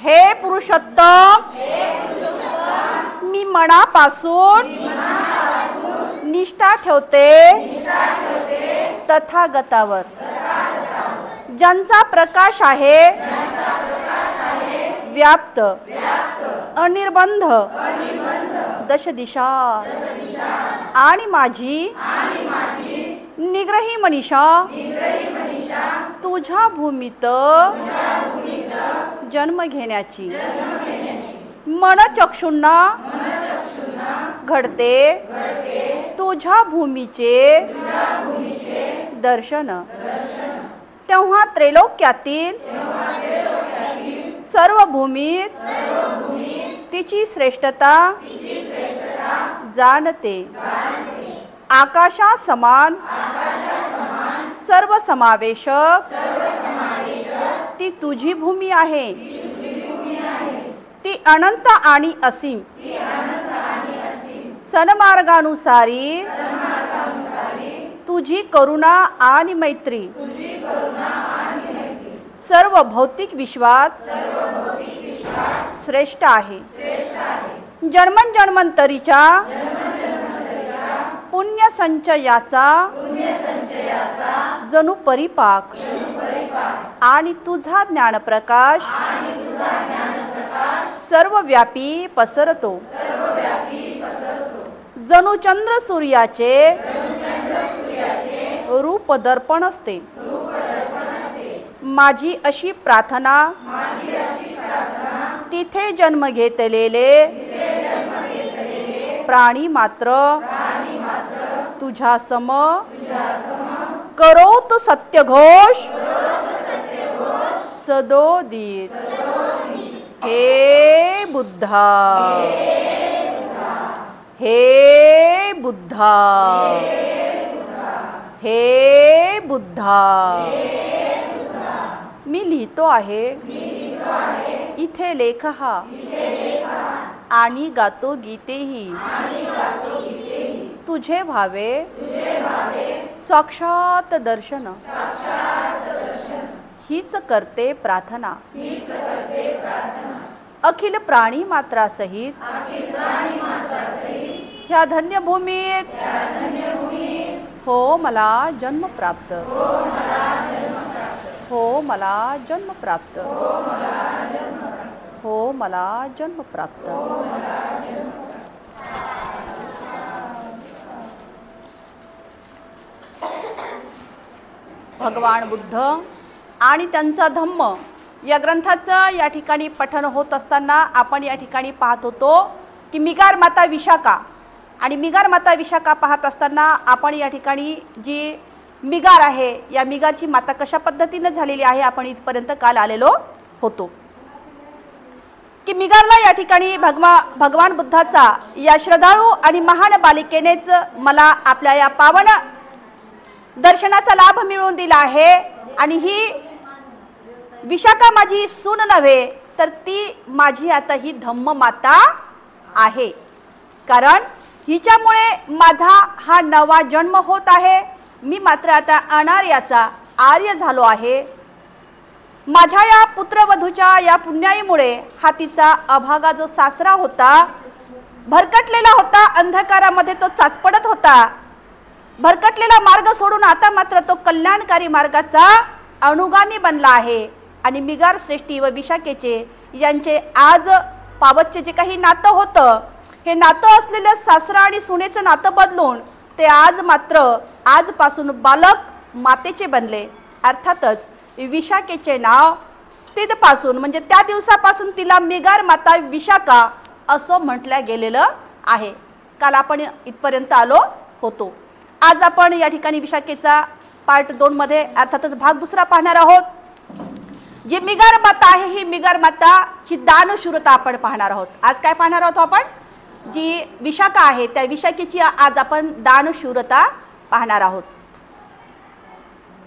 हे पुरुषोत्तम, मी मनापासून निष्ठा ठेवते तथागतावर, ज्यांचा प्रकाश आहे व्याप्त अनिर्बंध दश दिशा, आणि माझी निग्रही मनीषा तुझ्या भूमीत जन्म घेण्याची मनचक्षुंना घडते तुझ्या भूमीचे दर्शन, तेव्हा त्रैलोक्यातील सर्व भूमीत तिची श्रेष्ठता जाणते। आकाशा समान सर्व समावेशक ती तुझी भूमी आहे, ती अनंत आणि असीम सन्मार्गानुसारी तुझी करुणा आणि मैत्री सर्व भौतिक विश्वात श्रेष्ठ आहे। जन्मजन्मांतरीच्या पुण्य संचयाचा जणू परिपाक आणि तुझा ज्ञानप्रकाश सर्वव्यापी पसरतो, जणू चंद्र सूर्याचे रूप दर्पण असते। माझी अशी प्रार्थना तिथे जन्म घेतलेले प्राणी मात्र तुझ्या सम करोत सत्यघोष सदोदित। हे बुद्धा, हे बुद्धा, हे बुद्धा। मी लिहितो आहे इथे लेख हा, आणि गातो गीतेही तुझे भावे साक्षात दर्शन। हीच करते प्रार्थना अखिल प्राणी मात्रा सहित ह्या धन्य भूमीत हो मला जन्म प्राप्त, हो मला जन्म प्राप्त, हो मला जन्म प्राप्त। भगवान बुद्ध आणि त्यांचा धम्म या ग्रंथाचं या ठिकाणी पठण होत असताना आपण या ठिकाणी पाहत होतो की मिगार माता विशाखा, आणि मिगार माता विशाखा पाहत असताना आपण या ठिकाणी जी मिगार आहे या मिगारची माता कशा पद्धतीने झालेली आहे आपण इथपर्यंत काल आलेलो होतो की मिगारला या ठिकाणी भगवान बुद्धाचा या श्रद्धाळू आणि महान बालिकेनेच मला आपल्या या पावन दर्शनाचा लाभ मिळवून दिला आहे, आणि ही विशाखा माझी सून नव्हे तर ती माझी आता ही धम्म माता आहे, कारण हिच्यामुळे माझा हा नवा जन्म होत आहे। मी मात्र आता अनार्याचा आर्य झालो आहे। माझ्या या पुत्रवधूच्या या पुण्याईमुळे हा तिचा अभागा जो सासरा होता भरकटलेला होता, अंधकारामध्ये तो चाचपडत होता, भरकटलेला मार्ग सोडून आता मात्र तो कल्याणकारी मार्गाचा अनुगामी बनला आहे। आणि मिगार श्रेष्ठी व विशाखेचे यांचे आज पावतचे जे काही नातं होतं, हे नातं असलेल्या सासरा आणि सुनेचं नातं बदलून ते आज मात्र आजपासून बालक मातेचे बनले। अर्थातच विशाखेचे नाव तिथपासून म्हणजे त्या दिवसापासून तिला मिगार माता विशाखा असं म्हटलं गेलेलं आहे। काल आपण इथपर्यंत आलो होतो। आज आपण या ठिकाणी विशाखेचा पार्ट 2 मध्ये अर्थातच भाग दुसरा पाहणार आहोत। जी मिगार माता आहे ही मिगार माताची दानशूरता आपण पाहणार आहोत। आज काय पाहणार आहोत आपण? जी विशाखा आहे त्या विशाखेची आज आपण दानशूरता पाहणार आहोत।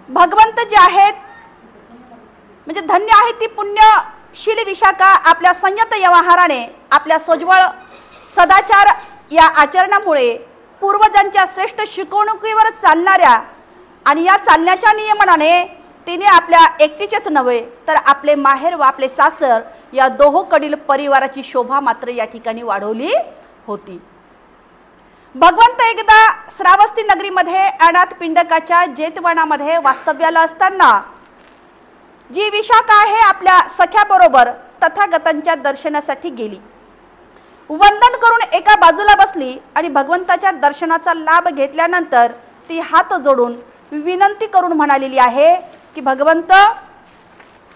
भगवंत जे आहेत म्हणजे धन्य आहे ती पुण्यशील विशाखा आपल्या संयत व्यवहाराने आपल्या सोज्वळ सदाचार या आचरणामुळे पूर्वजांच्या श्रेष्ठ शिकवणुकीवर चालणाऱ्या आणि या चालण्याच्या नियमनाने तिने आपल्या एकटीचेच नव्हे तर आपले माहेर व आपले सासर या दोहोकडील परिवाराची शोभा मात्र या ठिकाणी वाढवली होती। भगवंत एकदा श्रावस्ती नगरीमध्ये अनाथ पिंडकाच्या जेतवनामध्ये वास्तव्याला असताना जी विशाखा आहे आपल्या सख्याबरोबर तथागतांच्या दर्शनासाठी गेली। वंदन करून एका बाजूला बसली आणि भगवंताच्या दर्शनाचा लाभ घेतल्यानंतर ती हात जोडून विनंती करून म्हणालेली आहे की भगवंत,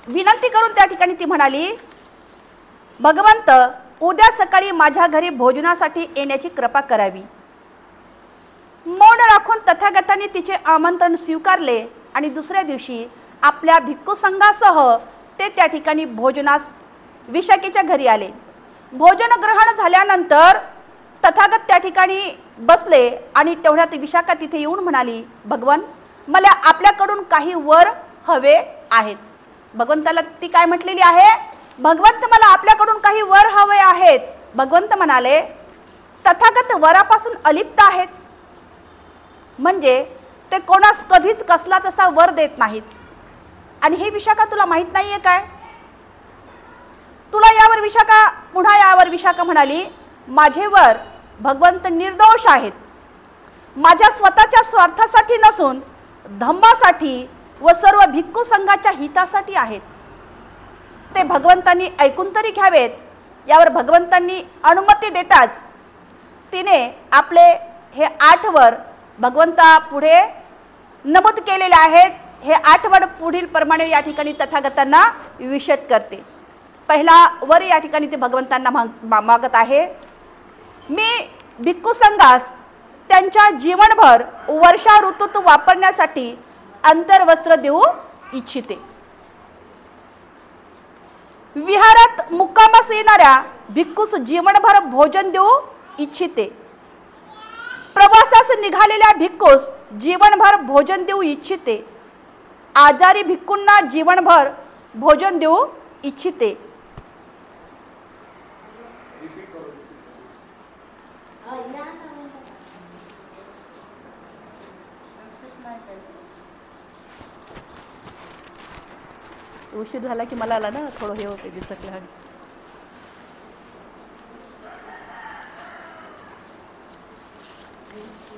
विनंती करून त्या ठिकाणी ती म्हणाली, भगवंत उद्या सकाळी माझ्या घरी भोजनासाठी येण्याची कृपा करावी। मौन राखून तथागतांनी तिचे आमंत्रण स्वीकारले आणि दुसऱ्या दिवशी आपल्या भिक्खू संघासह ते त्या ठिकाणी भोजनास विशाखेच्या घरी आले। भोजन ग्रहण झाल्यानंतर तथागत त्या ठिकाणी बसले आणि तेवढ्यात विशाखा तिथे येऊन म्हणाली, भगवान मला आपल्याकडून काही वर हवे आहेत। भगवंताला ती काय म्हटलेली आहे, भगवंत मला आपल्याकडून काही वर हवे आहेत। भगवंत म्हणाले, तथागत वरापासून अलिप्त आहेत, म्हणजे ते कोणास कधीच कसला तसा वर देत नाहीत। आणि हे विशाखा तुला माहित नाहीये काय? तुला यावर विशाखा, पुन्हा यावर विशाखा म्हणाली, माझे वर भगवंत निर्दोष आहेत, माझ्या स्वतःच्या स्वार्थासाठी नसून धम्मासाठी व सर्व भिक्खू संघाच्या हितासाठी आहेत। ते भगवंतांनी ऐकून तरी घ्यावेत। यावर भगवंतांनी अनुमती देताच तिने आपले हे 8 वर भगवंता पुढे नमूद केलेले आहेत। हे 8 वर पुढील प्रमाणे या ठिकाणी तथागतांना विशद करते। पहिला वर या ठिकाणी ते भगवंतांना मागत आहे, मी भिक्खू संघास त्यांच्या जीवनभर वर्षा ऋतूत वापरण्यासाठी अंतर्वस्त्र देऊ इच्छिते। विहारात मुक्कामास येणाऱ्या भिक्खूस जीवनभर भोजन देऊ इच्छिते। प्रवासास निघालेल्या भिक्खूस जीवनभर भोजन देऊ इच्छिते। आजारी भिक्खूंना जीवनभर भोजन देऊ इच्छिते। उशीर झाला की मला आला ना थोडं हे होते दिसकलं।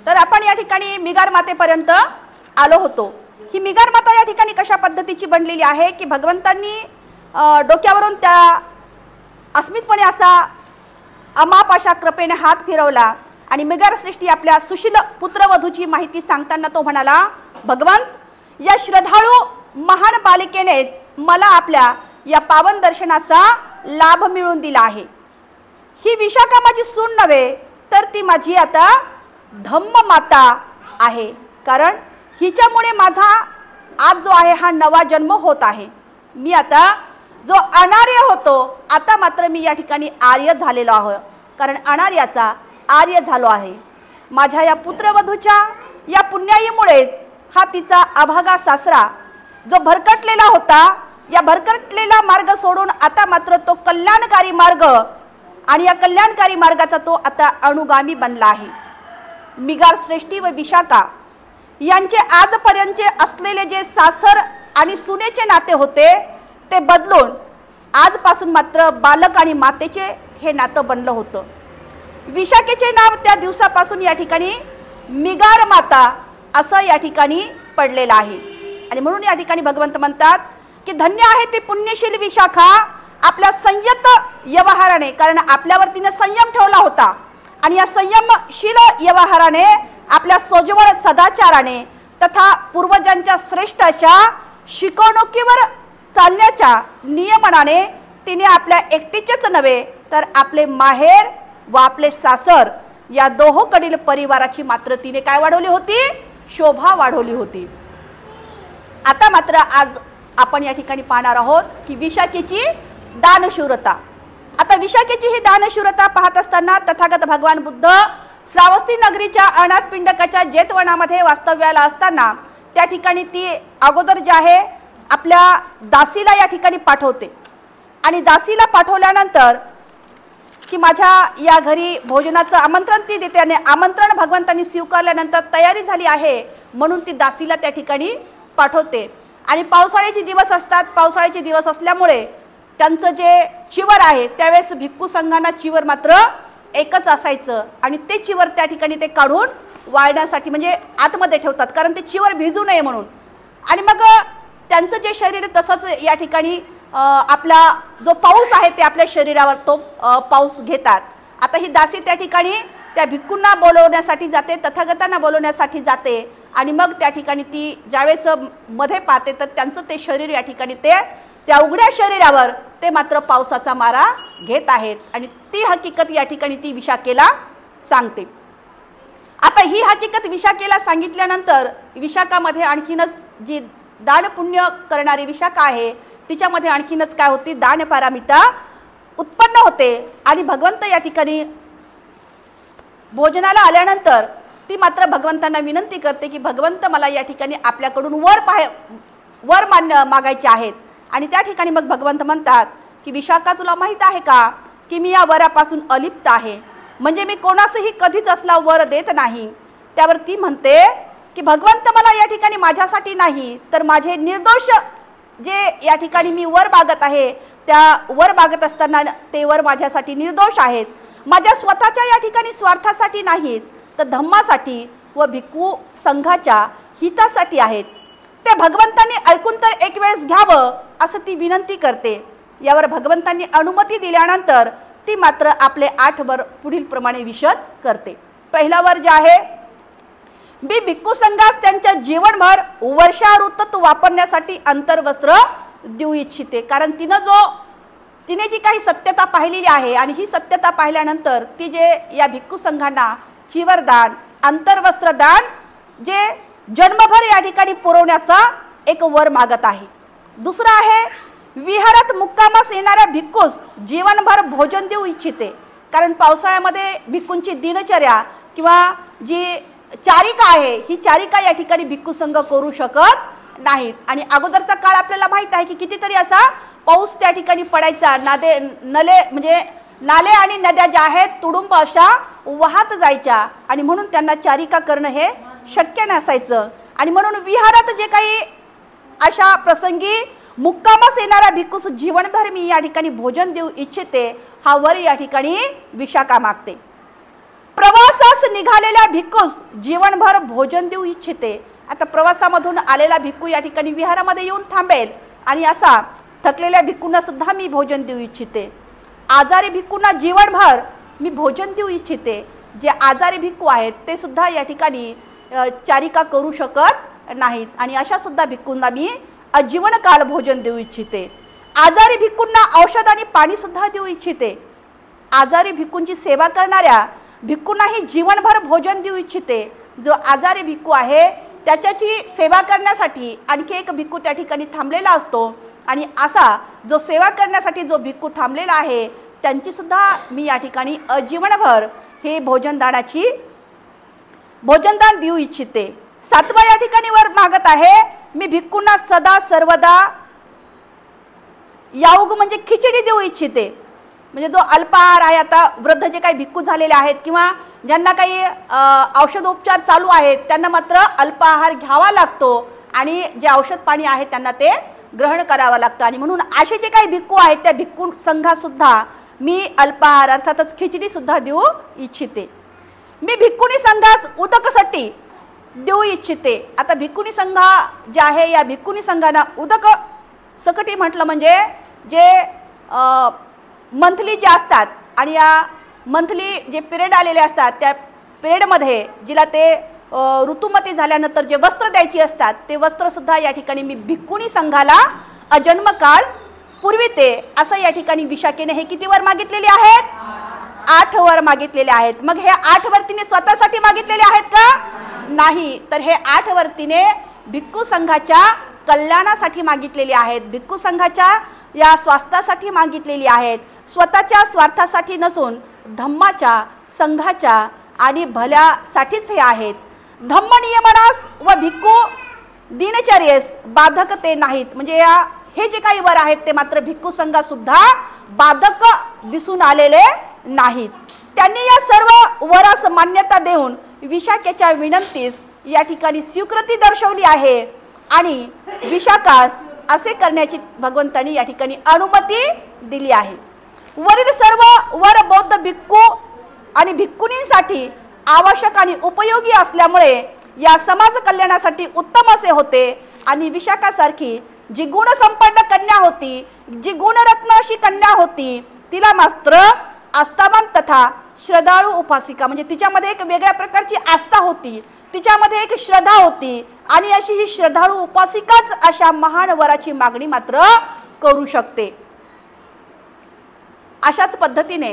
तर आपण या ठिकाणी मिगार मातेपर्यंत आलो होतो। ही मिगार माता या ठिकाणी कशा पद्धतीची बनलेली आहे की भगवंतांनी डोक्यावरून त्या अस्मितपणे असा अमाप अशा कृपेने हात फिरवला आणि मिगार सृष्टी आपल्या सुशील पुत्रवधूची माहिती सांगताना तो म्हणाला, भगवंत या श्रद्धाळू महान बालिकेनेच मला आपल्या या पावन दर्शनाचा लाभ मिळवून दिला आहे। ही विशाखा माझी सून नव्हे तर ती माझी आता धम्म माता आहे, कारण हिच्यामुळे माझा आज जो आहे हा नवा जन्म होत आहे। मी आता जो अनार्य होतो आता मात्र मी या ठिकाणी आर्य झालेलो आहे, कारण अनार्याचा आर्य झालो आहे। माझ्या या पुत्रवधूच्या या पुण्याईमुळेच हा तिचा अभागा सासरा जो भरकटलेला होता, या भरकटलेला मार्ग सोडून आता मात्र तो कल्याणकारी मार्ग आणि या कल्याणकारी मार्गाचा तो आता अनुगामी बनला आहे। मिगार श्रेष्ठी व विशाखा यांचे आजपर्यंतचे असलेले जे सासर आणि सुनेचे नाते होते ते बदलून आजपासून मात्र बालक आणि मातेचे हे नातं बनलं होतं। विशाखेचे नाव त्या दिवसापासून या ठिकाणी मिगार माता असं या ठिकाणी पडलेलं आहे। आणि म्हणून या ठिकाणी भगवंत म्हणतात की धन्य आहे ती पुण्यशील विशाखा आपल्या संयत व्यवहाराने, कारण आपल्यावर तिने संयम ठेवला होता आणि या संयमशील व्यवहाराने, आपल्या सोज्वळ सदाचाराने तथा पूर्वजांच्या श्रेष्ठ अशा शिकवणुकीवर चालण्याच्या नियमनाने तिने आपल्या एकटीचेच नव्हे तर आपले माहेर व आपले सासर या दोहोकडील परिवाराची मात्र तिने काय वाढवली होती, शोभा वाढवली होती। आता मात्र आज आपण या ठिकाणी पाहणार आहोत की विशाखेची दानशूरता। आता विशाखेची ही दानशूरता पाहत असताना तथागत भगवान बुद्ध श्रावस्ती नगरीच्या अनाथ पिंडकाच्या जेतवनामध्ये वास्तव्याला असताना त्या ठिकाणी ती अगोदर जे आहे आपल्या दासीला या ठिकाणी पाठवते आणि दासीला पाठवल्यानंतर की माझ्या या घरी भोजनाचं आमंत्रण ती देते आणि आमंत्रण भगवंतांनी स्वीकारल्यानंतर तयारी झाली आहे म्हणून ती दासीला त्या ठिकाणी पाठवते। आणि पावसाळ्याचे दिवस असतात, पावसाळ्याचे दिवस असल्यामुळे त्यांचं जे चिवर आहे त्यावेळेस भिक्खू संघांना चिवर मात्र एकच असायचं आणि ते चिवर त्या ठिकाणी ते काढून वाळण्यासाठी म्हणजे आतमध्ये ठेवतात, कारण ते चिवर भिजू नये म्हणून. आणि मग त्यांचं जे शरीर तसंच या ठिकाणी आपला जो पाऊस आहे ते आपल्या शरीरावर तो पाऊस घेतात. आता ही दासी त्या ठिकाणी त्या भिक्खूंना बोलवण्यासाठी जाते, तथागतांना बोलवण्यासाठी जाते आणि मग त्या ठिकाणी ती ज्यावेळेस मध्ये पाहते तर त्यांचं ते शरीर या ठिकाणी ते त्या उघड्या शरीरावर ते मात्र पावसाचा मारा घेत आहेत आणि ती हकीकत या ठिकाणी ती विशाखेला सांगते. आता ही हकीकत विशाखेला सांगितल्यानंतर विशाखामध्ये आणखीनच जी दान पुण्य करणारी विशाखा आहे तिच्यामध्ये आणखीनच काय होती, दानपारामिता उत्पन्न होते आणि भगवंत या ठिकाणी भोजनाला आल्यानंतर ती मात्र भगवंतांना विनंती करते की भगवंत मला या ठिकाणी आपल्याकडून वर मागायचे आहेत. आणि त्या ठिकाणी मग भगवंत म्हणतात की विशाखा तुला माहीत आहे का की मी या वरापासून अलिप्त आहे, म्हणजे मी कोणासही कधीच असला वर देत नाही. त्यावर ती म्हणते की भगवंत मला या ठिकाणी माझ्यासाठी नाही तर माझे निर्दोष जे या ठिकाणी मी वर मागत आहे त्या वर मागत असताना ते वर माझ्यासाठी निर्दोष आहेत, माझ्या स्वतःच्या या ठिकाणी स्वार्थासाठी नाहीत तर धम्मासाठी व भिक्खू संघाच्या हितासाठी आहेत. ते भगवंतांनी ऐकून तर एक वेळेस घ्यावं असं ती विनंती करते. यावर भगवंतांनी अनुमती दिल्यानंतर ती मात्र आपले 8 वर पुढील प्रमाणे विशद करते. पहिला वर जे आहे, मी भिक्खू संघास त्यांच्या जीवनभर वर्षा ऋतूत वापरण्यासाठी अंतर्वस्त्र देऊ इच्छिते. कारण तिने जी काही सत्यता पाहिलेली आहे आणि ही सत्यता पाहिल्यानंतर ती जे या भिक्खू संघांना चिवरदान अंतर्वस्त्रदान जे जन्मभर या ठिकाणी पुरवण्याचा एक वर मागत आहे. दुसरा आहे, विहारात मुक्कामास येणाऱ्या भिक्खूस जीवनभर भोजन देऊ इच्छिते. कारण पावसाळ्यामध्ये भिक्खूंची दिनचर्या किंवा जी चारिका आहे ही चारिका या ठिकाणी भिक्खू संघ करू शकत नाहीत. आणि अगोदरचा काळ आपल्याला माहित आहे की कितीतरी असा पाऊस त्या ठिकाणी पडायचा, नाले आणि नद्या ज्या आहेत तुडुंब अशा वाहत जायच्या आणि म्हणून त्यांना चारिका करणं हे शक्य नसायचं. आणि म्हणून विहारात जे काही अशा प्रसंगी मुक्कामास येणाऱ्या भिक्खूस जीवनभर मी या ठिकाणी भोजन देऊ इच्छिते हा वर या ठिकाणी विशाखा मागते. प्रवासास निघालेल्या भिक्खूस जीवनभर भोजन देऊ इच्छिते. आता प्रवासामधून आलेला भिक्खू या ठिकाणी विहारामध्ये येऊन थांबेल आणि असा थकलेल्या भिक्खूंना सुद्धा मी भोजन देऊ इच्छिते. आजारी भिक्खूंना जीवनभर मी भोजन देऊ इच्छिते. जे आजारी भिक्खू आहेत ते सुद्धा या ठिकाणी चारिका करू शकत नाहीत आणि अशा सुद्धा भिक्खूंना मी आजीवन काल भोजन देऊ इच्छिते. आजारी भिक्खूंना औषध आणि पाणी सुद्धा देऊ इच्छिते. आजारी भिक्खूंची सेवा करणाऱ्या भिक्खूंनाही जीवनभर भोजन देऊ इच्छिते. जो आजारी भिक्खू आहे त्याच्याची सेवा करण्यासाठी आणखी एक भिक्खू त्या ठिकाणी थांबलेला असतो आणि असा जो सेवा करण्यासाठी जो भिक्खू थांबलेला आहे त्यांची सुद्धा मी या ठिकाणी आजीवनभर हे भोजनदान देऊ इच्छिते. 7वा या ठिकाणी वर मागत आहे, मी भिक्खूंना सदा सर्वदा याऊग म्हणजे खिचडी देऊ इच्छिते. म्हणजे जो अल्पाहार आहे, आता वृद्ध जे काही भिक्खू झालेले आहेत किंवा ज्यांना काही औषधोपचार चालू आहेत त्यांना मात्र अल्पाहार घ्यावा लागतो आणि जे औषध पाणी आहे त्यांना ते ग्रहण करावं लागतं. आणि म्हणून असे जे काही भिक्खू आहेत त्या भिक्खू संघासुद्धा मी अल्पाहार अर्थातच खिचडी सुद्धा देऊ इच्छिते. मी भिक्खुनी संघास उदकसाठी देऊ इच्छिते. आता भिक्खुनी संघ जे आहे या भिक्खुनी संघांना उदक सकटी म्हटलं म्हणजे जे मंथली जे असतात आणि या मंथली जे पिरियड आलेले असतात त्या पिरियडमध्ये जिला ते ऋतुमती झाल्यानंतर जे वस्त्र द्यायची असतात ते वस्त्र सुद्धा या ठिकाणी मी भिक्खुनी संघाला अजन्मकाळ पुरविते. असं या ठिकाणी विशाखेने हे किती वर मागितलेले आहेत? 8 वर मागितलेले आहेत. मग हे 8 वर तिने स्वतःसाठी मागितलेले आहेत का? नाही, तर हे 8 वर तिने भिक्खू संघाच्या कल्याणासाठी मागितलेले आहेत. भिक्खू संघाच्या या स्वास्थ्यासाठी मागितलेली आहेत. स्वतःच्या स्वार्थासाठी नसून धम्माच्या संघाच्या आणि भल्यासाठीच हे आहेत. धम्म नियमनास व भिक्खू दिनचर्येस बाधक ते नाहीत. म्हणजे हे जे काही वर आहेत ते मात्र भिक्खू संघात सुद्धा बाधक दिसून आलेले नाहीत. त्यांनी या सर्व वरास मान्यता देऊन विशाखेच्या विनंतीस या ठिकाणी स्वीकृती दर्शवली आहे आणि विशाखास असे करण्याची भगवंतांनी या ठिकाणी अनुमती दिली आहे. वरील सर्व वर बौद्ध भिक्खू आणि भिक्खुनींसाठी आवश्यक आणि उपयोगी असल्यामुळे या समाज कल्याणासाठी उत्तम असे होते. आणि विशाखासारखी जी गुणसंपन्न कन्या होती, जी गुणरत्न अशी कन्या होती, तिला मात्र आस्थावान तथा श्रद्धाळू उपासिका, म्हणजे तिच्यामध्ये एक वेगळ्या प्रकारची आस्था होती, तिच्यामध्ये एक श्रद्धा होती आणि अशी ही श्रद्धाळू उपासिकाच अशा महान वराची मागणी मात्र करू शकते. अशाच पद्धतीने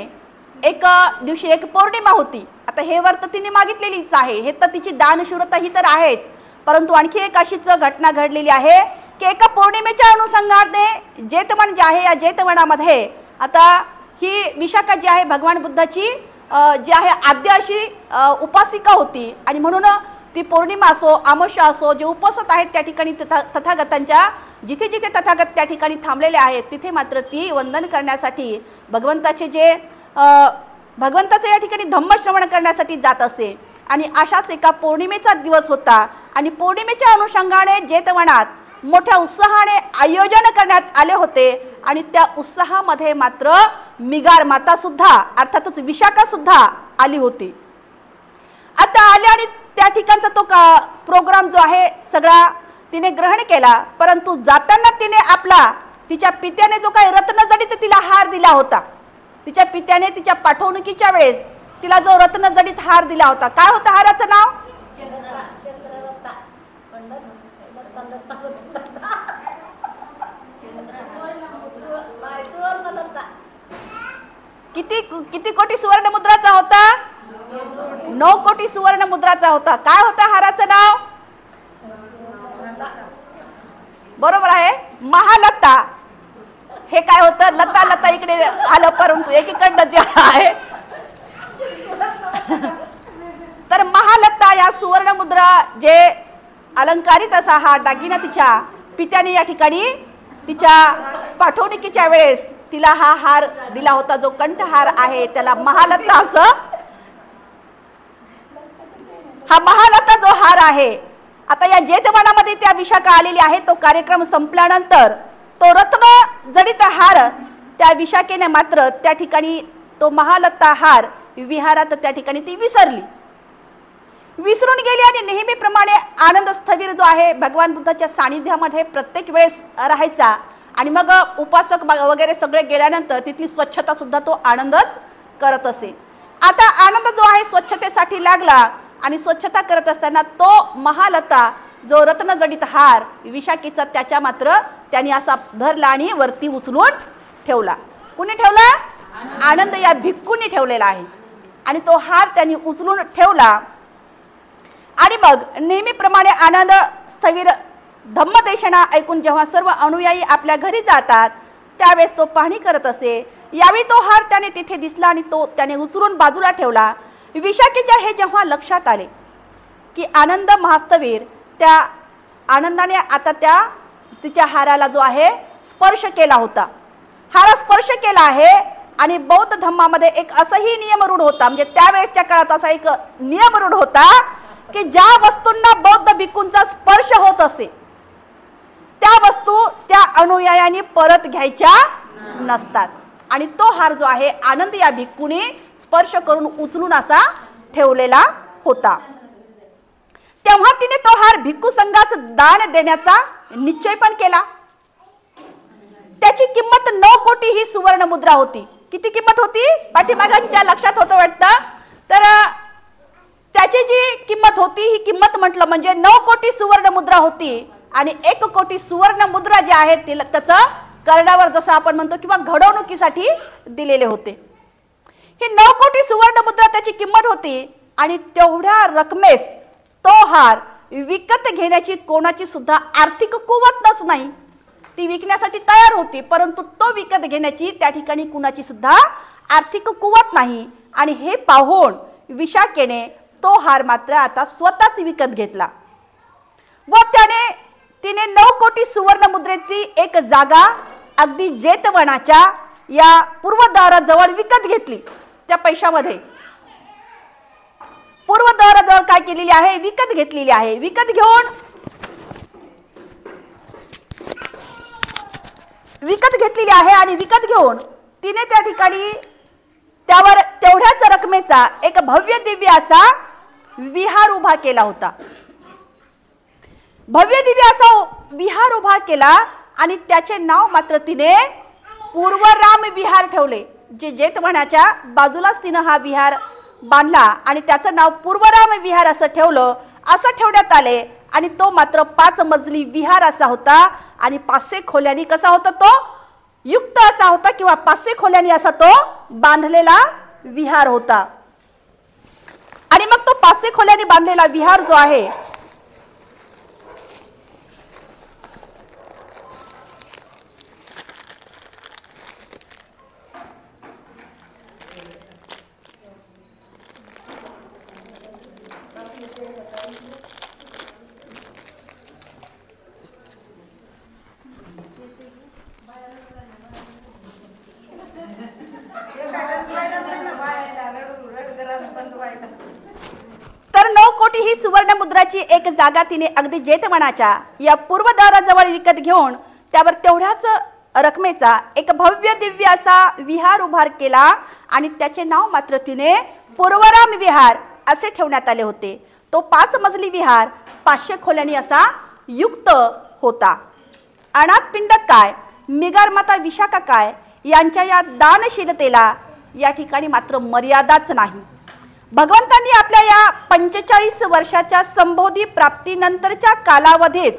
एक दिवशी एक पौर्णिमा होती. आता हे वर तर तिने मागितलेलीच आहे, हे तर तिची दानशूरता ही तर आहेच, परंतु आणखी एक अशीच घटना घडलेली आहे की एका पौर्णिमेच्या अनुषंगाने जेतवन जे आहे, या जेतवनामध्ये आता ही विशाखा जी आहे भगवान बुद्धाची जी आहे आद्य अशी उपासिका होती. आणि म्हणून ती पौर्णिमा असो, अमावस्या असो, जे उपवासत आहेत त्या ठिकाणी तथागतांच्या जिथे जिथे तथागत त्या ठिकाणी थांबलेले आहेत, तिथे मात्र ती वंदन करण्यासाठी भगवंताचे जे भगवंताचं या ठिकाणी धम्मश्रवण करण्यासाठी जात असे. आणि अशाच एका पौर्णिमेचा दिवस होता आणि पौर्णिमेच्या अनुषंगाने जेतवनात मोठ्या उत्साहाने आयोजन करण्यात आले होते. आणि त्या उत्साहामध्ये मात्र मिगार माता सुद्धा अर्थातच विशाखा सुद्धा आली होती. आता आले आणि त्या ठिकाणचा तो प्रोग्राम जो आहे सगळा तिने ग्रहण केला, परंतु जाताना तिने आपला तिच्या पित्याने जो काही रत्नजडित तिला हार दिला होता, तिच्या पित्याने तिच्या पाठवणुकीच्या वेळेस तिला जो रत्नजडित हार दिला होता, काय होता हाराचं नाव? किती कोटी सुवर्ण मुद्राचा होता? 9 कोटी सुवर्ण मुद्राचा होता. काय होता हाराचं नाव? बरोबर आहे, महालता. हे काय होतं? लता लता इकडे आलं, परंतु एकीकडनं जे आहे तर महालता या सुवर्ण मुद्रा जे अलंकारित असा हा दागिना तिच्या पित्याने या ठिकाणी तिच्या पाठवणुकीच्या वेळेस तिला हा हार दिला होता, जो कंठहार आहे त्याला महालता असं, हा महालता जो हार आहे. आता या जेतवनामध्ये त्या विशाखा आलेली आहे. तो कार्यक्रम संपल्यानंतर तो रत्न जडित हार त्या विशाखेने मात्र त्या ठिकाणी तो महालता हार विहारात त्या ठिकाणी ती विसरून गेली आणि नेहमीप्रमाणे आनंद स्थवीर जो आहे भगवान बुद्धाच्या सानिध्यामध्ये प्रत्येक वेळेस राहायचा. आणि मग उपासक वगैरे सगळे गेल्यानंतर तिथली स्वच्छता सुद्धा तो आनंदच करत असे. आता आनंद जो आहे स्वच्छतेसाठी लागला आणि स्वच्छता करत असताना तो महालता जो रत्नजडित हार विशाखेचा त्याच्या मात्र त्यांनी असा धरला आणि वरती उचलून ठेवला. कुणी ठेवला? आनंद या भिक्खूंनी ठेवलेला आहे. आणि तो हार त्यांनी उचलून ठेवला आणि मग नेहमीप्रमाणे आनंद स्थवीर धम्मदेशना ऐकून जेव्हा सर्व अनुयायी आपल्या घरी जातात त्यावेळेस तो पाहणी करत असे. यावेळी तो हार त्याने तिथे दिसला आणि तो त्याने उचलून बाजूला ठेवला. विशाखेच्या हे जेव्हा लक्षात आले की आनंद महास्थवीर त्या आनंदाने आता त्या तिच्या हाराला जो आहे स्पर्श केला होता, हार स्पर्श केला आहे. आणि बौद्ध धम्मामध्ये एक असंही नियम रूढ होता, म्हणजे त्यावेळेसच्या काळात असा एक नियम रूढ होता की ज्या वस्तूंना बौद्ध भिक्खूंचा स्पर्श होत असे त्या वस्तू त्या अनुयायांनी परत घ्यायच्या नसतात. आणि तो हार जो आहे आनंद या भिक्खूने स्पर्श करून उचलून असा ठेवलेला होता. तेव्हा तिने तो हार भिक्खू संघास दान देण्याचा निश्चय पण केला. त्याची किंमत 9 कोटी ही सुवर्ण मुद्रा होती. किती किंमत होती? पाठीमागांच्या लक्षात होतं वाटतं. तर त्याची जी किंमत होती ही किंमत म्हटलं म्हणजे 9 कोटी सुवर्ण मुद्रा होती. आणि 1 कोटी सुवर्ण मुद्रा जे आहे त्याचं कर्णावर जसं आपण म्हणतो किंवा घडवणुकीसाठी दिलेले होते. हे 9 कोटी सुवर्ण मुद्रा त्याची किंमत होती. आणि तेवढ्या रकमेस तो हार विकत घेण्याची कोणाची सुद्धा आर्थिक कुवतच नाही. ती विकण्यासाठी तयार होती, परंतु तो विकत घेण्याची त्या ठिकाणी कुणाची सुद्धा आर्थिक कुवत नाही. आणि हे पाहून विशाखेने तो हार मात्र आता स्वतःच विकत घेतला व तिने 9 कोटी सुवर्ण मुद्रेची एक जागा अगदी जेतवनाच्या या पूर्वद्वाराजवळ विकत घेतली. त्या पैशामध्ये पूर्वद्वाराजवळ काय केलेली आहे? विकत घेतलेली आहे. विकत घेऊन विकत घेतलेली आहे आणि विकत घेऊन तिने त्या ठिकाणी त्यावर तेवढ्याच रकमेचा एक भव्य दिव्य असा विहार उभा केला होता. भव्य दिव्य असा विहार उभा केला आणि त्याचे नाव मात्र तिने पूर्वराम विहार ठेवले. जे जेतवनाच्या बाजूलाच तिने हा विहार बांधला आणि त्याचं नाव पूर्वराम विहार असं ठेवलं. असं ठेवण्यात आले आणि तो मात्र 5 मजली विहार असा होता आणि 500 खोल्यांनी कसा होता तो युक्त असा होता किंवा 500 खोल्यांनी असा तो बांधलेला विहार होता. आणि मग तो 500 खोल्यांनी बांधलेला विहार जो आहे तर 9 कोटी ही सुवर्ण मुद्राची एक जागा तिने अगदी जेतवनाच्या या पूर्वद्वाराजवळ विकत घेऊन त्यावर तेवढ्याच रकमेचा एक भव्य दिव्य असा विहार उभार केला आणि त्याचे नाव मात्र तिने पूर्वराम विहार असे ठेवण्यात आले होते. तो 5 मजली विहार 500 खोल्यांनी असा युक्त होता. अनाथ पिंडक काय, मिगार माता विशाखा काय यांच्या या दानशीलतेला या ठिकाणी मात्र मर्यादाच नाही. भगवंतांनी आपल्या या 45 वर्षाच्या संबोधी प्राप्तीनंतरच्या कालावधीत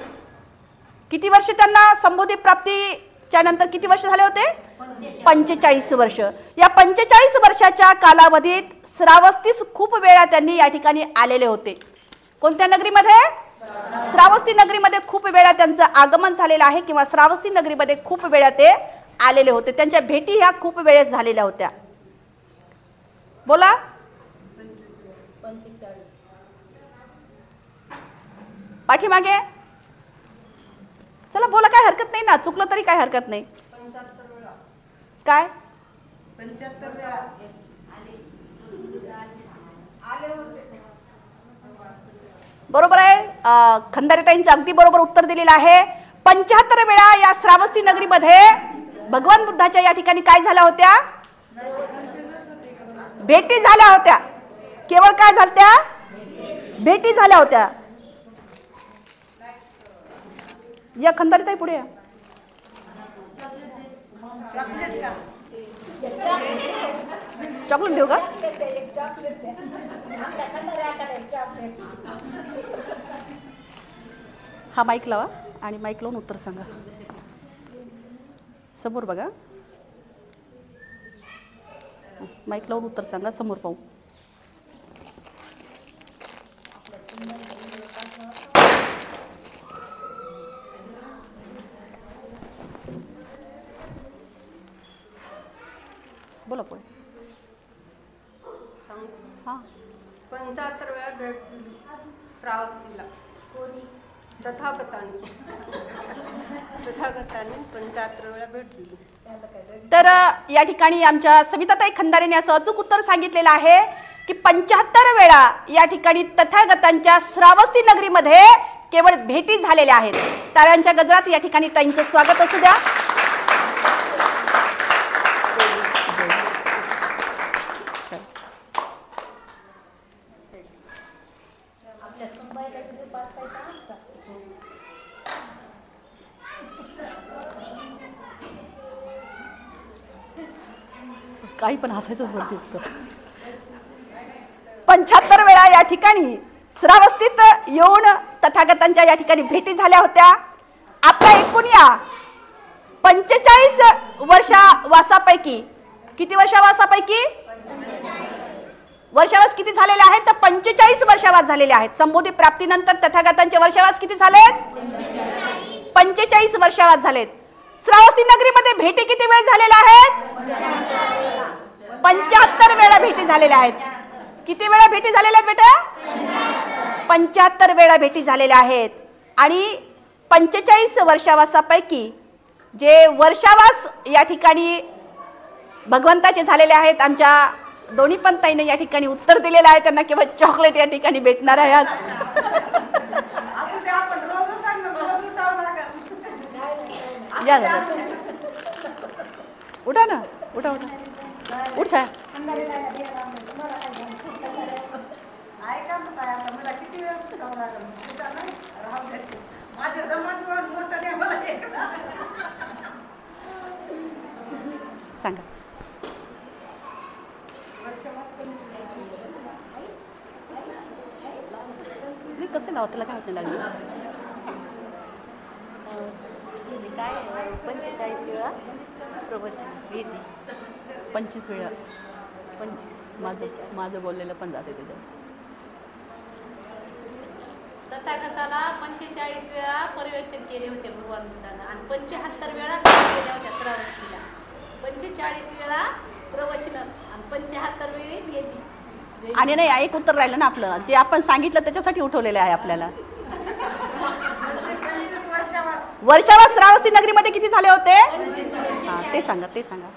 किती वर्ष त्यांना संबोधी प्राप्तीच्या नंतर किती वर्ष झाले होते? 45 वर्ष. या 45 वर्षाच्या कालावधीत श्रावस्तीस खूप वेळा त्यांनी या ठिकाणी आलेले होते. कोणत्या नगरीमध्ये? श्रावस्ती नगरीमध्ये खूप वेळा त्यांचं आगमन झालेलं आहे किंवा श्रावस्ती नगरीमध्ये खूप वेळा ते आलेले होते. त्यांच्या भेटी ह्या खूप वेळेस झालेल्या होत्या. बोला. पाठीमागे चला बोला, काय हरकत नाही ना, चुकलं तरी काय हरकत नाही. काय 75 वेळा बरोबर आहे. खंदारेताईंचं अगदी बरोबर उत्तर दिलेलं आहे. 75 वेळा या श्रावस्ती नगरीमध्ये भगवान बुद्धाच्या या ठिकाणी काय झाल्या होत्या? भेटी झाल्या होत्या. केवळ काय झाल्या? भेटी झाल्या होत्या. या खंदारेताई पुढे या. चॉकलेट देऊ का? हा माईक लावा आणि माईक लावून उत्तर सांगा. समोर बघा, माईक लावून उत्तर सांगा, समोर पाहू. बोला पुढे. हां 75 वेळा भेट दिली श्रावस्तीला. कोणी? तथागतांनी 75 वेळा भेट दिली. तर या ठिकाणी आमच्या सविताताई खंदारेने असं अचूक उत्तर सांगितलेलं आहे की 75 वेळा या ठिकाणी तथागतांच्या श्रावस्ती नगरीमध्ये केवळ भेटी झालेल्या आहेत. टाळ्यांच्या गजरात या ठिकाणी ताईंचं स्वागत असू द्या. काही पण हसायचं बोलते उत्तर. 75 वेळा या ठिकाणी श्रावस्तीत येऊन तथागतांच्या या ठिकाणी भेटी झाल्या होत्या. आपल्या एकूण या 45 वर्षावासापैकी किती वर्षावासापैकी वर्षावास किती झालेले आहेत? तर 45 वर्षावास झालेले आहेत. संबोधी प्राप्तीनंतर तथागतांचे वर्षावास किती झालेत? 45 वर्षावास झालेत. श्रावस्ती नगरीमध्ये भेटी किती वेळ झालेल्या आहेत? 75 वेळा भेटी झालेल्या आहेत. किती वेळा भेटी झालेल्या आहेत बेटा? 75 वेळा भेटी झालेल्या आहेत. आणि 45 वर्षावासापैकी जे वर्षावास या ठिकाणी भगवंताचे झालेले आहेत, आमच्या दोन्ही पण ताईने या ठिकाणी उत्तर दिलेलं आहे. त्यांना केवळ चॉकलेट या ठिकाणी भेटणार आहे आज. या उठा ना, उठा उठा उठ छाया. सांगा. नाही कसं लावा त्याला काय होतं लागलं. काय 45 वेळा प्रवचन 25 वेळा 25 माझं बोललेलं पण जाते त्याच्यात. तथागताला 45 वेळा प्रवचन केले होते भगवान बुद्धानं आणि 75 वेळा केल्या होत्या श्रावस्तीला. 45 वेळा प्रवचन आणि 75 वेळी भेटी. आणि नाही एक उत्तर राहिलं ना आपलं, जे आपण सांगितलं त्याच्यासाठी उठवलेलं आहे आपल्याला. वर्षावास श्रावस्ती नगरीमध्ये किती झाले होते? 25 हां ते सांगा, ते सांगा.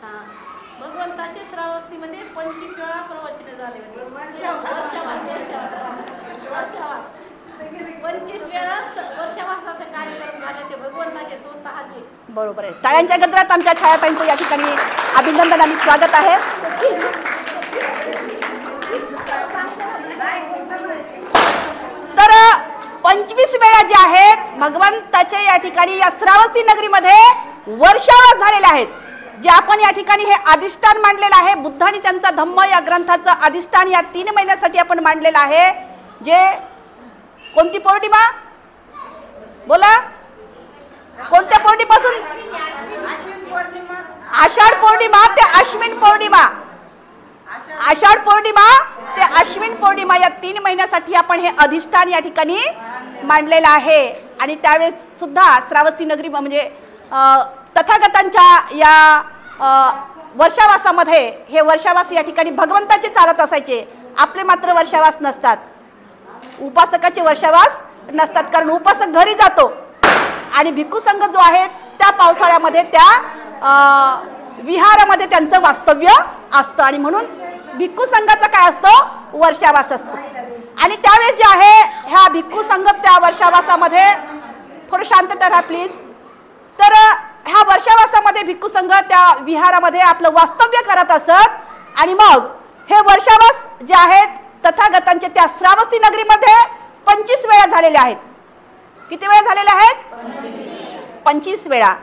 भगवंताच्या श्रावस्तीमध्ये 25 वेळा प्रवचन झाले होते. वर्षावास 25 वेळा वर्षावासाचे कार्यक्रम झाले होते भगवंताचे स्वतःचे. बरोबर आहे. टाळ्यांच्या गजरात आमच्या छायाताईंचं या ठिकाणी अभिनंदन आणि स्वागत आहे. तर 25 वेळा जे आहेत भगवंताच्या या ठिकाणी या श्रावस्ती नगरीमध्ये वर्षावास झालेले आहेत. जे आपण या ठिकाणी हे अधिष्ठान मांडलेलं आहे, बुद्ध आणि त्यांचा धम्म या ग्रंथाचं अधिष्ठान या 3 महिन्यासाठी आपण मांडलेलं आहे. जे कोणती पौर्णिमा बोला, कोणत्या पौर्णिमेपासून? आषाढ पौर्णिमा ते अश्विन पौर्णिमा. आषाढ पौर्णिमा ते अश्विन पौर्णिमा या 3 महिन्यासाठी आपण हे अधिष्ठान या ठिकाणी मांडलेलं आहे. आणि त्यावेळेस सुद्धा श्रावस्ती नगरी म्हणजे तथागतांच्या या वर्षावासामध्ये हे वर्षावास या ठिकाणी भगवंताचे चालत असायचे. आपले मात्र वर्षावास नसतात, उपासकाचे वर्षावास नसतात. कारण उपासक घरी जातो आणि भिक्खू संघ जो आहे त्या पावसाळ्यामध्ये त्या विहारामध्ये त्यांचं वास्तव्य असतं आणि म्हणून भिक्खू संघाचा काय असतो? वर्षावास असतो. आणि त्यावेळेस जे आहे ह्या भिक्खू संघ त्या वर्षावासामध्ये, थोडं शांतता राहा प्लीज. तर ह्या वर्षावासामध्ये भिक्खू संघ त्या विहारामध्ये आपलं वास्तव्य करत असत. आणि मग हे वर्षावास जे आहेत तथागतांचे त्या श्रावस्ती नगरीमध्ये 25 वेळा झालेले आहेत. किती वेळा झालेले आहेत? 25 वेळा.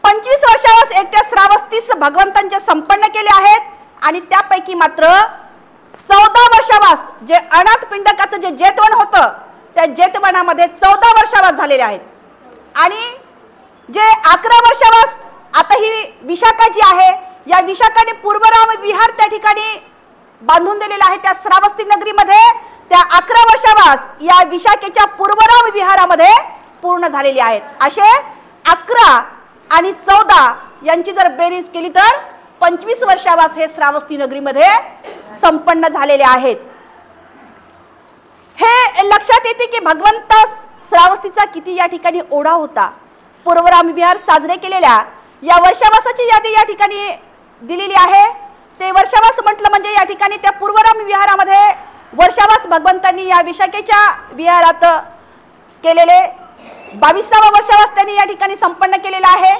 25 वर्षावास एकट्या श्रावस्तीस भगवंतांचे संपन्न केले आहेत. आणि त्यापैकी मात्र 14 वर्षावास जे अनाथ पिंडकाचं जे जेतवण होतं त्या जेतवणामध्ये 14 वर्षावास झालेले आहेत. आणि जे 11 वर्षावास आता ही विशाखा जी आहे या विशाखाने पूर्वराम विहार त्या ठिकाणी बांधून दिलेला आहे त्या श्रावस्ती नगरीमध्ये. त्या 11 वर्षावास या विशाखेच्या पूर्वराम विहारामध्ये पूर्ण झालेली आहेत. असे 11 आणि 14 यांची जर बेरीज केली तर 25 वर्षावास हे श्रावस्ती नगरीमध्ये संपन्न झालेले आहेत. हे लक्षात येते की भगवंता श्रावस्तीचा किती या ठिकाणी ओढा होता. पूर्वराम विहार साजरे केलेल्या या वर्षावासाची यादी या ठिकाणी दिलेली आहे. ते वर्षावास म्हटलं म्हणजे या ठिकाणी त्या पूर्वराम विहारामध्ये वर्षावास भगवंतांनी या विशाखेच्या विहारात केलेले 22वा वर्षावास त्यांनी या ठिकाणी संपन्न केलेला आहे.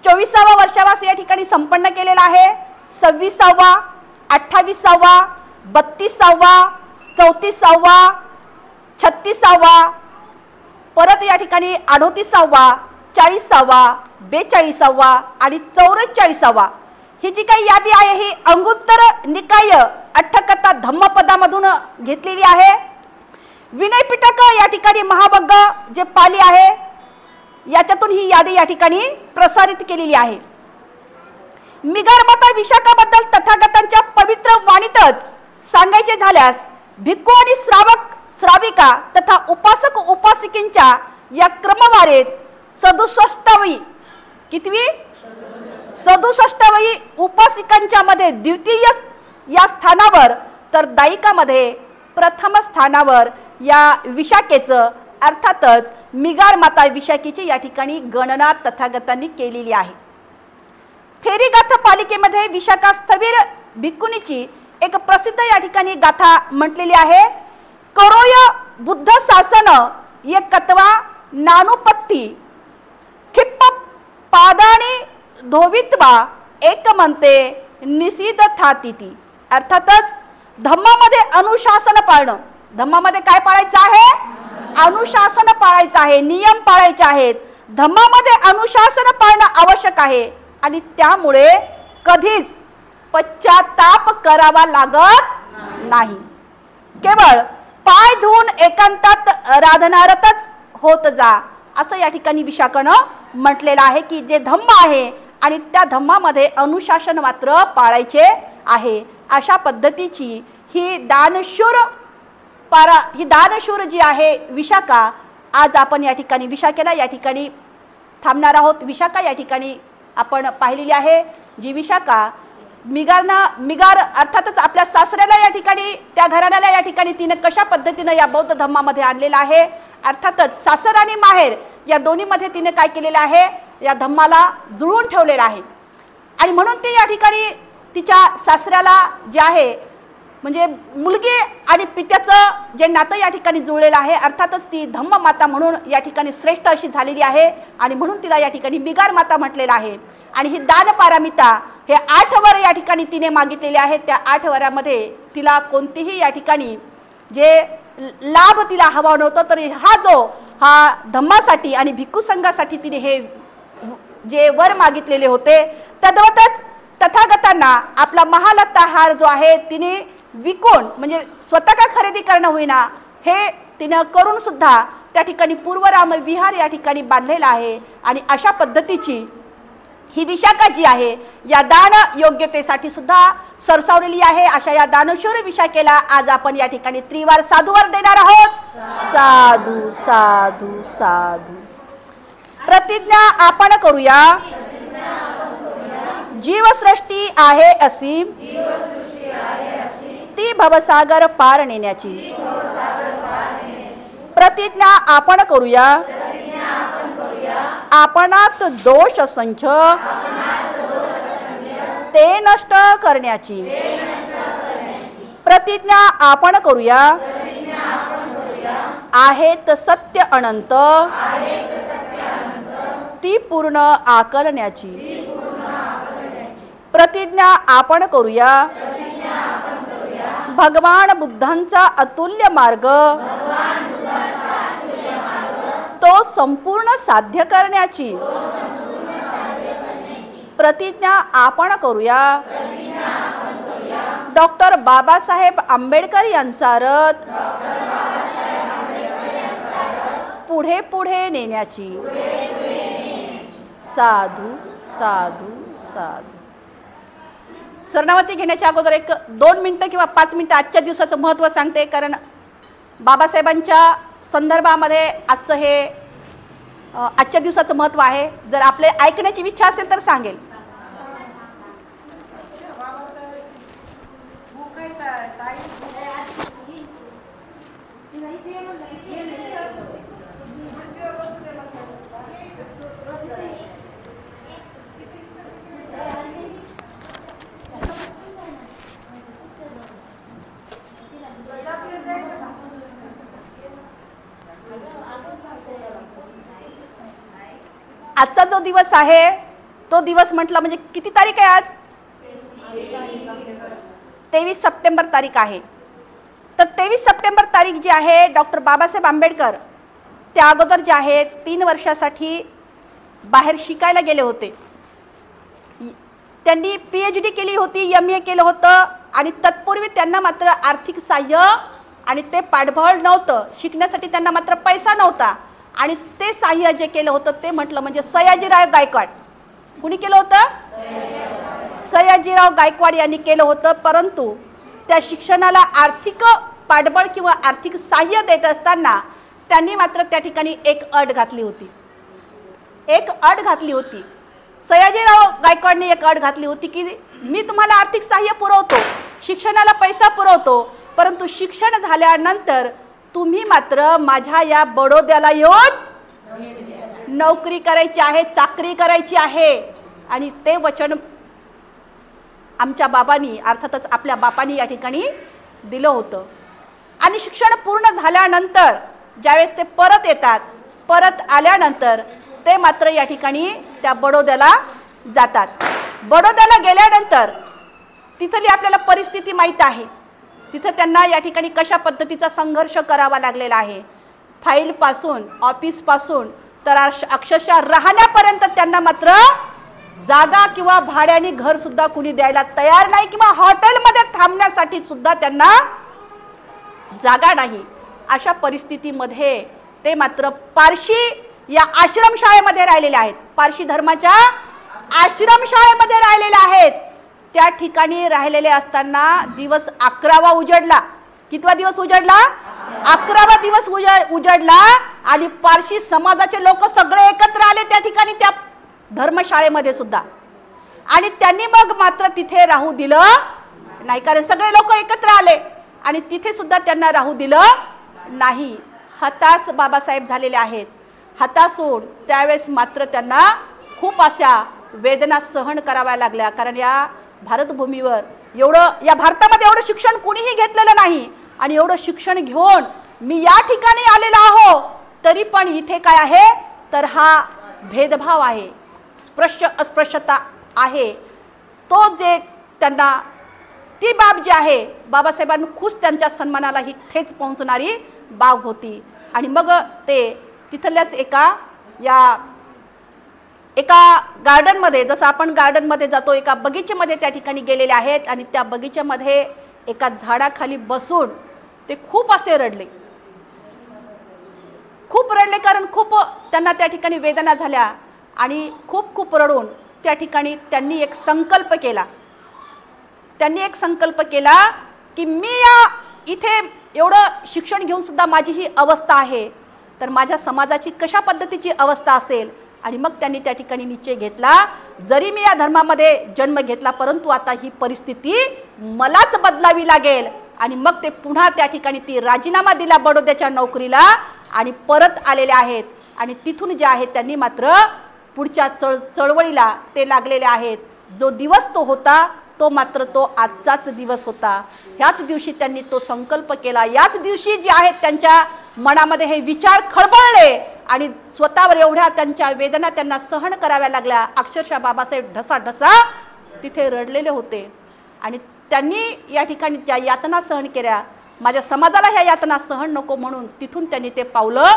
24वा वर्षावास या ठिकाणी संपन्न केलेला आहे. 26वा, 28वा, 32वा, 34वा, 36वा, परत या ठिकाणी 38वा, 40वा, 42वा आणि 44वा. ही जी काही यादी आहे ही अंगुत्तर निकाय अठ्ठकथा धम्मपदामधून घेतलेली आहे. विनय पिटक या ठिकाणी महाभग्ग जे पाली आहे याच्यातून ही यादी या ठिकाणी प्रसारित केलेली आहे. मिगार माता विशाखाबद्दल तथागतांच्या पवित्र वाणीतच सांगायचे झाल्यास भिक्खू आणि श्रावक श्राविका तथा उपासक उपासिकेंच्या या क्रमवारीत 67वी कितवी 67वी उपासिकांच्या मध्ये द्वितीय या स्थानावर तर दायिकामध्ये प्रथम स्थानावर या विशाखेचं अर्थातच मिगार माता विशाखेची या ठिकाणी गणना तथागतांनी केलेली आहे. थेरी गाथा पालिकेमध्ये विशाखा स्थवीर भिक्खुनीची एक प्रसिद्ध या ठिकाणी गाथा म्हटलेली आहे. करोय बुद्ध शासन एक कत्वा नानुपत्ती खिप्प पादाणी धोवित्वा एक म्हणते निषिद्ध थातिती. अर्थातच धम्मामध्ये अनुशासन पाळणं. धम्मामध्ये काय पाळायचं आहे? अनुशासन पाळायचं आहे, नियम पाळायचे आहेत. धम्मामध्ये अनुशासन पाळणं आवश्यक आहे आणि त्यामुळे कधीच पश्चाताप करावा लागत नाही. केवळ पाय धुवून एकांतात राधनारतच होत जा असं या ठिकाणी विशाखानं म्हटलेलं आहे की जे धम्म आहे आणि त्या धम्मामध्ये अनुशासन मात्र पाळायचे आहे. अशा पद्धतीची ही दानशूर जी आहे विशाखा, आज आपण या ठिकाणी विशाखेला या ठिकाणी थांबणार आहोत. विशाखा या ठिकाणी आपण पाहिलेली आहे. जी विशाखा मिगार अर्थातच आपल्या सासऱ्याला या ठिकाणी, त्या घराण्याला या ठिकाणी तिने कशा पद्धतीनं या बौद्ध धम्मामध्ये आणलेला आहे. अर्थातच सासर आणि माहेर या दोन्हीमध्ये तिने काय केलेलं आहे? या धम्माला जुळवून ठेवलेलं आहे. आणि म्हणून ती या ठिकाणी तिच्या सासऱ्याला जे आहे म्हणजे मुलगी आणि पित्याचं जे नातं या ठिकाणी जुळलेलं आहे. अर्थातच ती धम्म माता म्हणून या ठिकाणी श्रेष्ठ अशी झालेली आहे आणि म्हणून तिला या ठिकाणी मिगार माता म्हटलेलं आहे. आणि ही दानपारमिता हे 8 वर या ठिकाणी तिने मागितलेले आहेत. त्या 8 वरामध्ये तिला कोणतीही या ठिकाणी जे लाभ तिला हवा नव्हता, तर हा धम्मासाठी आणि भिक्खू संघासाठी तिने हे जे वर मागितलेले होते. तद्वतच तथागतांना आपला महालत्ता हार जो आहे तिने विकून, म्हणजे स्वतः का खरेदी करणं होईना हे तिनं करून सुद्धा त्या ठिकाणी पूर्वराम विहार या ठिकाणी बांधलेला आहे. आणि अशा पद्धतीची ही विशाखा जी आहे या दान योग्यतेसाठी सुद्धा सरसावलेली आहे. अशा या दानशूर विशाखेला आज आपण या ठिकाणी त्रिवार साधूवर देणार आहोत. साधू साधू साधू. प्रतिज्ञा आपण करूया. जीवसृष्टी आहे असीम, ती भवसागर पार नेण्याची. प्रतिज्ञा आपण करूया. आपणात दोष संख्य ते नष्ट करण्याची. प्रतिज्ञा आपण करूया. आहेत सत्य अनंत ती पूर्ण आकलण्याची. प्रतिज्ञा आपण करूया. भगवान बुद्धांचा अतुल्य मार्ग तो संपूर्ण साध्य करण्याची. प्रतिज्ञा आपण करूया. डॉक्टर बाबासाहेब आंबेडकर यांचा रथ पुढे पुढे नेण्याची. साधू साधू साधू. शरणावती घेण्याच्या अगोदर 1-2 मिनिटं किंवा 5 मिनिटं आजच्या दिवसाचं महत्त्व सांगते, कारण बाबासाहेबांच्या संदर्भामध्ये आजचं हे आजच्या दिवसाचं महत्त्व आहे. जर आपले ऐकण्याची इच्छा असेल तर सांगेल. आजचा जो दिवस आहे तो दिवस म्हटला म्हणजे किती तारीख आहे आज? 23 सप्टेंबर तारीख आहे. तर 23 सप्टेंबर तारीख जी आहे डॉक्टर बाबासाहेब आंबेडकर त्या अगोदर जे आहे 3 वर्षासाठी बाहेर शिकायला गेले होते. त्यांनी PhD केली होती, MA केलं होतं आणि तत्पूर्वी त्यांना मात्र आर्थिक सहाय्य आणि ते पाठबळ नव्हतं. शिकण्यासाठी त्यांना मात्र पैसा नव्हता आणि ते सहाय्य जे केलं होतं ते म्हटलं म्हणजे सयाजीराव गायकवाड. कुणी केलं होतं? सयाजीराव गायकवाड यांनी केलं होतं. परंतु त्या शिक्षणाला आर्थिक पाठबळ किंवा आर्थिक सहाय्य देत असताना त्यांनी मात्र त्या ठिकाणी एक अट घातली होती. सयाजीराव गायकवाडने एक अट घातली होती की मी तुम्हाला आर्थिक सहाय्य पुरवतो, शिक्षणाला पैसा पुरवतो, परंतु शिक्षण झाल्यानंतर तुम्ही मात्र माझ्या या बडोद्याला येऊन नोकरी करायची आहे, चाकरी करायची आहे. आणि ते वचन आमच्या बाबांनी अर्थातच आपल्या बापांनी या ठिकाणी दिलं होतं. आणि शिक्षण पूर्ण झाल्यानंतर ज्यावेळेस ते परत येतात, परत आल्यानंतर ते मात्र या ठिकाणी त्या बडोद्याला जातात. बडोद्याला गेल्यानंतर तिथली आपल्याला परिस्थिती माहीत आहे. तिथं त्यांना या ठिकाणी कशा पद्धतीचा संघर्ष करावा लागलेला आहे. फाईलपासून ऑफिसपासून तर अक्षरशः राहण्यापर्यंत त्यांना मात्र जागा किंवा भाड्याने घर सुद्धा कुणी द्यायला तयार नाही किंवा हॉटेलमध्ये थांबण्यासाठी सुद्धा त्यांना जागा नाही. अशा परिस्थितीमध्ये ते मात्र पारशी या आश्रमशाळेमध्ये राहिलेले आहेत. पारशी धर्माच्या आश्रमशाळेमध्ये राहिलेले आहेत. त्या ठिकाणी राहिलेले असताना दिवस 11वा उजडला. कितवा दिवस उजडला? 11वा दिवस उजडला आणि पारशी समाजाचे लोक सगळे एकत्र आले त्या ठिकाणी त्या धर्मशाळेमध्ये सुद्धा. आणि त्यांनी मग मात्र तिथे राहू दिलं नाही, कारण सगळे लोक एकत्र आले आणि तिथे सुद्धा त्यांना राहू दिलं नाही. हताश बाबासाहेब झालेले आहेत. हताशून त्यावेळेस मात्र त्यांना खूप अशा वेदना सहन कराव्या लागल्या, कारण या भारतभूमीवर या भारतामध्ये एवढं शिक्षण कुणीही घेतलेलं नाही. आणि एवढं शिक्षण घेऊन मी या ठिकाणी आलेला आहो, तरी पण इथे काय आहे तर हा भेदभाव आहे, अस्पृश्यता आहे. तो जे त्यांना ती बाब जी आहे, बाबासाहेबांनी खुश त्यांच्या सन्मानाला ही ठेच पोहोचणारी बाब होती. आणि मग ते तिथल्याच एका गार्डनमध्ये, जसं आपण गार्डनमध्ये जातो, एका बगीचेमध्ये त्या ठिकाणी गेलेले आहेत. आणि त्या बगीचेमध्ये एका झाडाखाली बसून ते खूप असे रडले, कारण खूप त्यांना त्या ठिकाणी वेदना झाल्या. आणि खूप रडून त्या ठिकाणी त्यांनी एक संकल्प केला की मी या इथे एवढं शिक्षण घेऊन सुद्धा माझी ही अवस्था आहे, तर माझ्या समाजाची कशा पद्धतीची अवस्था असेल. आणि मग त्यांनी त्या ठिकाणी निश्चय घेतला, जरी मी या धर्मामध्ये जन्म घेतला परंतु आता ही परिस्थिती मलाच बदलावी लागेल. आणि मग ते पुन्हा त्या ठिकाणी ती राजीनामा दिला बडोद्याच्या नोकरीला आणि परत आलेले आहेत. आणि तिथून जे आहे त्यांनी मात्र पुढच्या चळवळीला ते लागलेले आहेत. जो दिवस तो होता तो मात्र तो आजचाच दिवस होता. ह्याच दिवशी त्यांनी तो संकल्प केला. याच दिवशी जे आहेत त्यांच्या मनामध्ये हे विचार खळबळले आणि स्वतःवर एवढ्या त्यांच्या वेदना त्यांना सहन कराव्या लागल्या. अक्षरशः बाबासाहेब ढसा तिथे रडलेले होते. आणि त्यांनी या ठिकाणी ज्या यातना सहन केल्या, माझ्या समाजाला ह्या यातना सहन नको म्हणून तिथून त्यांनी ते पावलं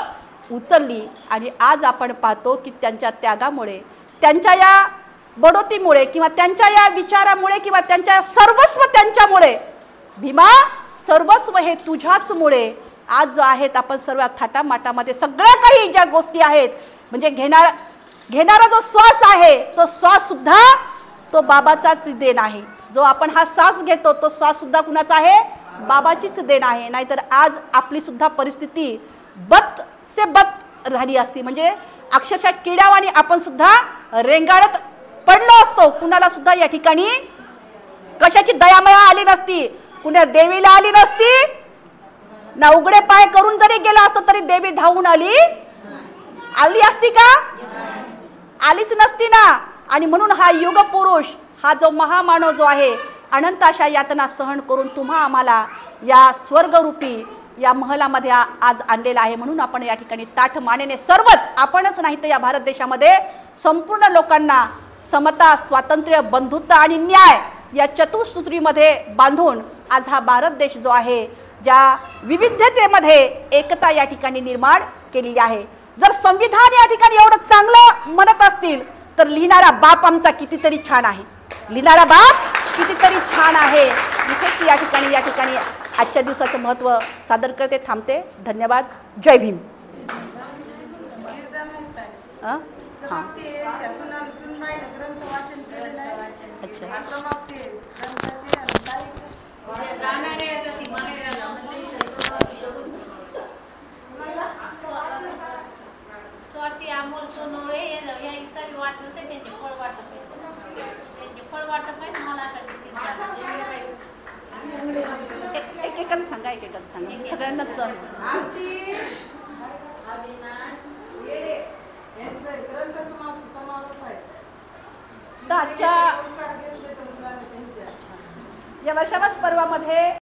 उचलली. आणि आज आपण पाहतो की त्यांच्या त्यागामुळे, त्यांच्या या बडोतीमुळे किंवा त्यांच्या या विचारामुळे किंवा त्यांच्या सर्वस्व त्यांच्यामुळे, भीमा सर्वस्व हे तुझ्याचमुळे आज जो आहेत आपण सर्व थाटामाटामध्ये सगळ्या काही ज्या गोष्टी आहेत, म्हणजे घेणारा जो श्वास आहे तो श्वास सुद्धा तो बाबाचाच देण आहे. जो आपण हा श्वास घेतो तो श्वास सुद्धा कुणाचा आहे? बाबाचीच देण आहे. नाहीतर आज आपली सुद्धा परिस्थिती बद से बद झाली असती. म्हणजे अक्षरशः किड्यावानी आपण सुद्धा रेंगाळत पडलो असतो. कुणाला सुद्धा या ठिकाणी कशाची दयामया आली नसती, कुण्या देवीला आली नसती ना. उघडे पाय करून जरी गेला असतो तरी देवी धावून आली असती का? आलीच नसती ना. आणि म्हणून हा युग पुरुष, हा जो महामानव जो आहे, अनंत अशा यातना सहन करून तुम्हा आम्हाला या स्वर्गरूपी या महलामध्ये आज आणलेला आहे. म्हणून आपण या ठिकाणी ताठ मानेने सर्वच, आपणच नाही तर या भारत देशामध्ये संपूर्ण लोकांना समता, स्वातंत्र्य, बंधुत्व आणि न्याय या चतुसूत्रीमध्ये बांधून आज हा भारत देश जो आहे, ज्या विविधतेमध्ये एकता या ठिकाणी निर्माण केलेली आहे. जर संविधान या ठिकाणी एवढं चांगलं म्हणत असतील तर लिहिणारा बाप आमचा कितीतरी छान आहे. लिहिणारा बाप कितीतरी छान आहे. इथेच या ठिकाणी आजच्या दिवसाचं महत्त्व सादर करते. थांबते. धन्यवाद. जय भीम. हां अच्छा. स्वाती अमोल सोनवळे यांचा वाटलं त्यांचे फळ वाटप मला एकेकाचं सांगा सगळ्यांनाच. तर आजच्या या वर्षावास पर्वामध्ये